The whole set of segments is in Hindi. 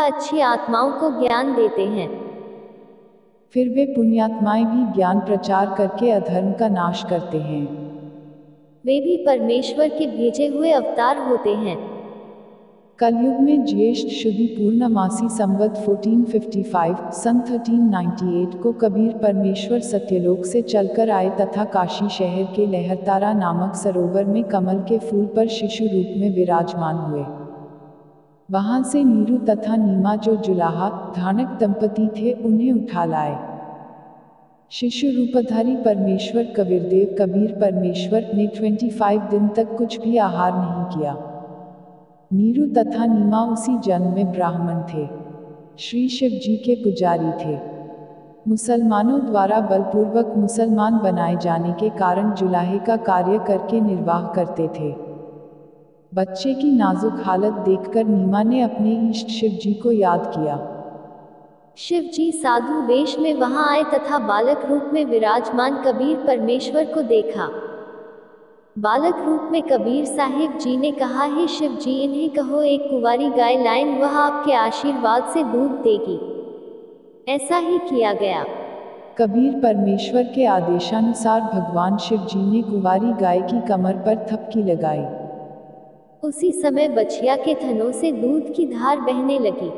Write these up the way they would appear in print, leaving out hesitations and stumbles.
अच्छी आत्माओं को ज्ञान देते हैं। फिर वे पुण्यात्माएं भी ज्ञान प्रचार करके अधर्म का नाश करते हैं। वे भी परमेश्वर के भेजे हुए अवतार होते हैं। कलयुग में ज्येष्ठ शुद्धि पूर्णमासी संवत 1455 सन 1398 को कबीर परमेश्वर सत्यलोक से चलकर आए तथा काशी शहर के लहरतारा नामक सरोवर में कमल के फूल पर शिशु रूप में विराजमान हुए। वहां से नीरू तथा नीमा जो जुलाहा धानक दंपति थे उन्हें उठा लाए। शिशु रूपधारी परमेश्वर कबीरदेव कबीर परमेश्वर ने 25 दिन तक कुछ भी आहार नहीं किया। नीरू तथा नीमा उसी जन्म में ब्राह्मण थे। श्री शिव जी के पुजारी थे। मुसलमानों द्वारा बलपूर्वक मुसलमान बनाए जाने के कारण जुलाहे का कार्य करके निर्वाह करते थे। बच्चे की नाजुक हालत देखकर नीमा ने अपने इष्ट शिव जी को याद किया। शिव जी साधु वेश में वहां आए तथा बालक रूप में विराजमान कबीर परमेश्वर को देखा। बालक रूप में कबीर साहिब जी ने कहा, हे शिव जी, इन्हें कहो एक कुंवारी गाय लाएं, वह आपके आशीर्वाद से दूध देगी। ऐसा ही किया गया। कबीर परमेश्वर के आदेशानुसार भगवान शिव जी ने कुंवारी गाय की कमर पर थपकी लगाई। उसी समय बछिया के थनों से दूध की धार बहने लगी।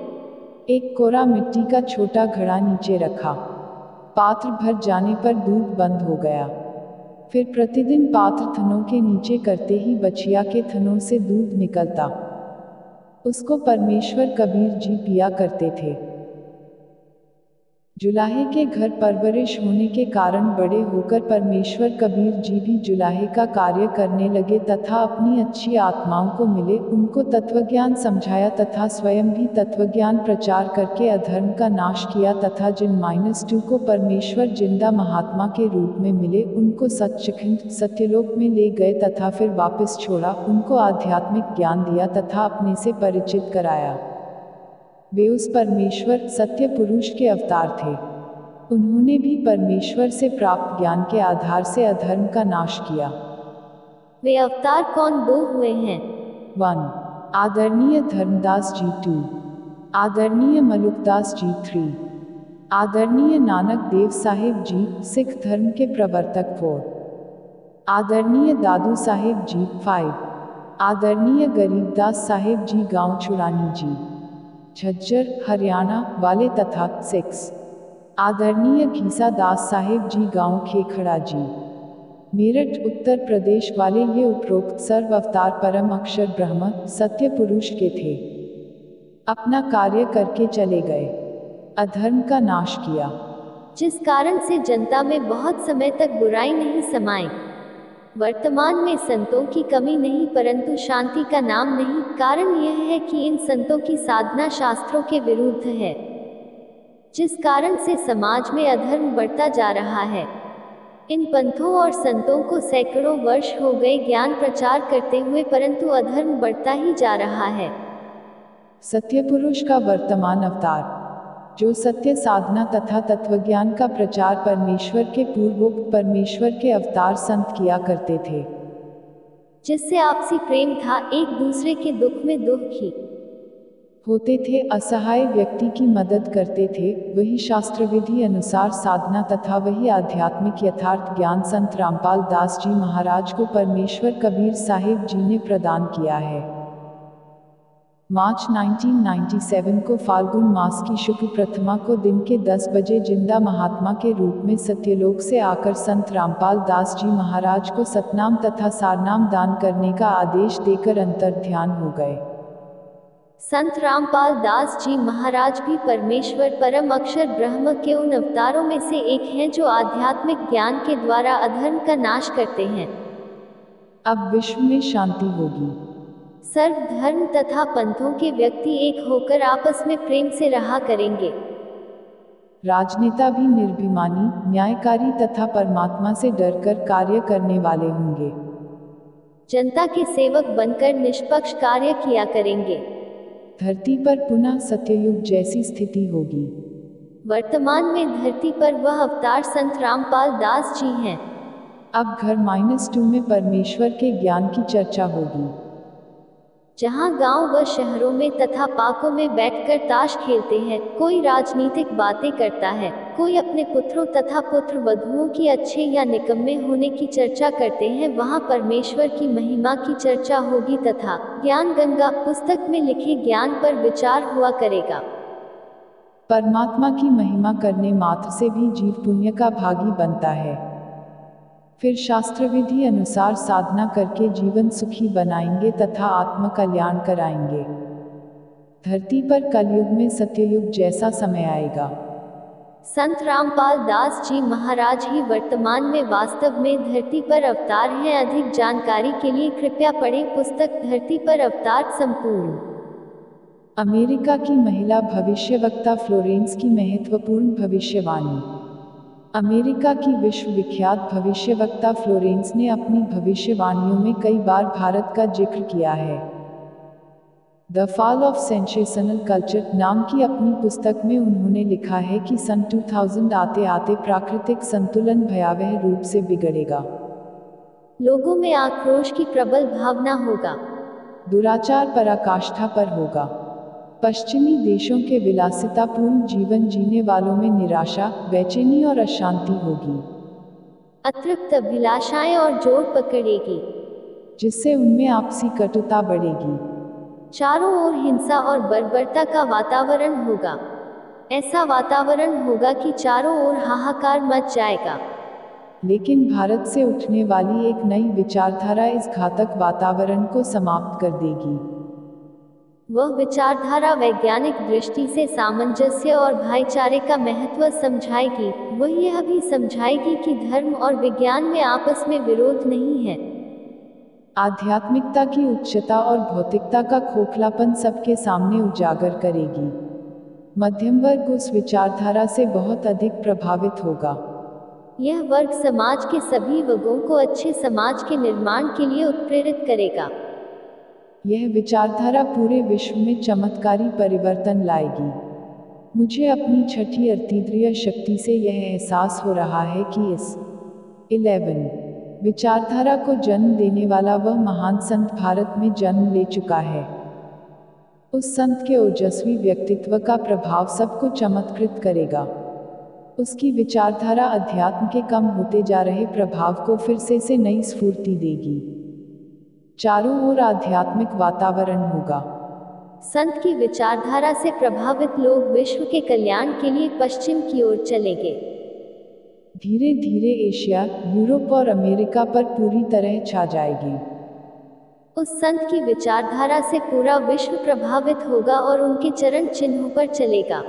एक कोरा मिट्टी का छोटा घड़ा नीचे रखा। पात्र भर जाने पर दूध बंद हो गया। फिर प्रतिदिन पात्र थनों के नीचे करते ही बछिया के थनों से दूध निकलता। उसको परमेश्वर कबीर जी पिया करते थे। जुलाहे के घर परवरिश होने के कारण बड़े होकर परमेश्वर कबीर जी भी जुलाहे का कार्य करने लगे तथा अपनी अच्छी आत्माओं को मिले, उनको तत्वज्ञान समझाया तथा स्वयं भी तत्वज्ञान प्रचार करके अधर्म का नाश किया तथा जिन -2 को परमेश्वर जिंदा महात्मा के रूप में मिले उनको सच्चिखंड सत्यलोक में ले गए तथा फिर वापस छोड़ा, उनको आध्यात्मिक ज्ञान दिया तथा अपने से परिचित कराया। वे उस परमेश्वर सत्य पुरुष के अवतार थे। उन्होंने भी परमेश्वर से प्राप्त ज्ञान के आधार से अधर्म का नाश किया। वे अवतार कौन दो हुए हैं? 1. आदरणीय धर्मदास जी 2. आदरणीय मलुकदास जी 3. आदरणीय नानक देव साहिब जी सिख धर्म के प्रवर्तक 4. आदरणीय दादू साहिब जी 5. आदरणीय गरीबदास साहिब जी गांव चुड़ानी जी झज्जर हरियाणा वाले तथा 6. आदरणीय घीसा दास साहिब जी गांव खेखड़ा जी मेरठ उत्तर प्रदेश वाले ये उपरोक्त सर्व अवतार परम अक्षर ब्रह्म सत्य पुरुष के थे। अपना कार्य करके चले गए, अधर्म का नाश किया, जिस कारण से जनता में बहुत समय तक बुराई नहीं समाई। वर्तमान में संतों की कमी नहीं परंतु शांति का नाम नहीं। कारण यह है कि इन संतों की साधना शास्त्रों के विरुद्ध है, जिस कारण से समाज में अधर्म बढ़ता जा रहा है। इन पंथों और संतों को सैकड़ों वर्ष हो गए ज्ञान प्रचार करते हुए परंतु अधर्म बढ़ता ही जा रहा है। सत्य पुरुष का वर्तमान अवतार जो सत्य साधना तथा तत्वज्ञान का प्रचार परमेश्वर के पूर्वोक्त परमेश्वर के अवतार संत किया करते थे, जिससे आपसी प्रेम था, एक दूसरे के दुख में दुखी होते थे, असहाय व्यक्ति की मदद करते थे, वही शास्त्र विधि अनुसार साधना तथा वही आध्यात्मिक यथार्थ ज्ञान संत रामपाल दास जी महाराज को परमेश्वर कबीर साहिब जी ने प्रदान किया है। मार्च 1997 को फाल्गुन मास की शुक्ल प्रथमा को दिन के 10 बजे जिंदा महात्मा के रूप में सत्यलोक से आकर संत रामपाल दास जी महाराज को सतनाम तथा सारनाम दान करने का आदेश देकर अंतर्ध्यान हो गए। संत रामपाल दास जी महाराज भी परमेश्वर परम अक्षर ब्रह्म के उन अवतारों में से एक हैं जो आध्यात्मिक ज्ञान के द्वारा अधर्म का नाश करते हैं। अब विश्व में शांति होगी। सर्व धर्म तथा पंथों के व्यक्ति एक होकर आपस में प्रेम से रहा करेंगे। राजनेता भी निर्भिमानी, न्यायकारी तथा परमात्मा से डरकर कार्य करने वाले होंगे। जनता के सेवक बनकर निष्पक्ष कार्य किया करेंगे। धरती पर पुनः सत्ययुग जैसी स्थिति होगी। वर्तमान में धरती पर वह अवतार संत रामपाल दास जी हैं। अब घर -2 में परमेश्वर के ज्ञान की चर्चा होगी। जहां गांव व शहरों में तथा पार्कों में बैठकर ताश खेलते हैं, कोई राजनीतिक बातें करता है, कोई अपने पुत्रों तथा पुत्र वधुओं की अच्छे या निकम्मे होने की चर्चा करते हैं, वहां परमेश्वर की महिमा की चर्चा होगी तथा ज्ञान गंगा पुस्तक में लिखे ज्ञान पर विचार हुआ करेगा। परमात्मा की महिमा करने मात्र से भी जीव पुण्य का भागी बनता है। फिर शास्त्र विधि अनुसार साधना करके जीवन सुखी बनाएंगे तथा आत्म कल्याण कराएंगे। धरती पर कलयुग में सत्ययुग जैसा समय आएगा। संत रामपाल दास जी महाराज ही वर्तमान में वास्तव में धरती पर अवतार हैं। अधिक जानकारी के लिए कृपया पढ़ें पुस्तक धरती पर अवतार संपूर्ण। अमेरिका की महिला भविष्यवक्ता फ्लोरेंस की महत्वपूर्ण भविष्यवाणी। अमेरिका की विश्वविख्यात भविष्यवक्ता फ्लोरेंस ने अपनी भविष्यवाणियों में कई बार भारत का जिक्र किया है। The fall of sensational culture नाम की अपनी पुस्तक में उन्होंने लिखा है कि सन 2000 आते आते प्राकृतिक संतुलन भयावह रूप से बिगड़ेगा। लोगों में आक्रोश की प्रबल भावना होगा। दुराचार पराकाष्ठा पर होगा। पश्चिमी देशों के विलासितापूर्ण जीवन जीने वालों में निराशा, बेचैनी और अशांति होगी। अतृप्त अभिलाषाएं और जोर पकड़ेगी, जिससे उनमें आपसी कटुता बढ़ेगी। चारों ओर हिंसा और बर्बरता का वातावरण होगा। ऐसा वातावरण होगा कि चारों ओर हाहाकार मच जाएगा। लेकिन भारत से उठने वाली एक नई विचारधारा इस घातक वातावरण को समाप्त कर देगी। वह विचारधारा वैज्ञानिक दृष्टि से सामंजस्य और भाईचारे का महत्व समझाएगी। वह यह भी समझाएगी कि धर्म और विज्ञान में आपस में विरोध नहीं है। आध्यात्मिकता की उच्चता और भौतिकता का खोखलापन सबके सामने उजागर करेगी। मध्यम वर्ग उस विचारधारा से बहुत अधिक प्रभावित होगा। यह वर्ग समाज के सभी वर्गों को अच्छे समाज के निर्माण के लिए उत्प्रेरित करेगा। यह विचारधारा पूरे विश्व में चमत्कारी परिवर्तन लाएगी। मुझे अपनी छठी अतीन्द्रिय शक्ति से यह एहसास हो रहा है कि इस 11 विचारधारा को जन्म देने वाला वह महान संत भारत में जन्म ले चुका है। उस संत के ओजस्वी व्यक्तित्व का प्रभाव सबको चमत्कृत करेगा। उसकी विचारधारा अध्यात्म के कम होते जा रहे प्रभाव को फिर से नई स्फूर्ति देगी। चारों ओर आध्यात्मिक वातावरण होगा। संत की विचारधारा से प्रभावित लोग विश्व के कल्याण के लिए पश्चिम की ओर चलेंगे। धीरे धीरे एशिया, यूरोप और अमेरिका पर पूरी तरह छा जाएगी। उस संत की विचारधारा से पूरा विश्व प्रभावित होगा और उनके चरण चिन्हों पर चलेगा।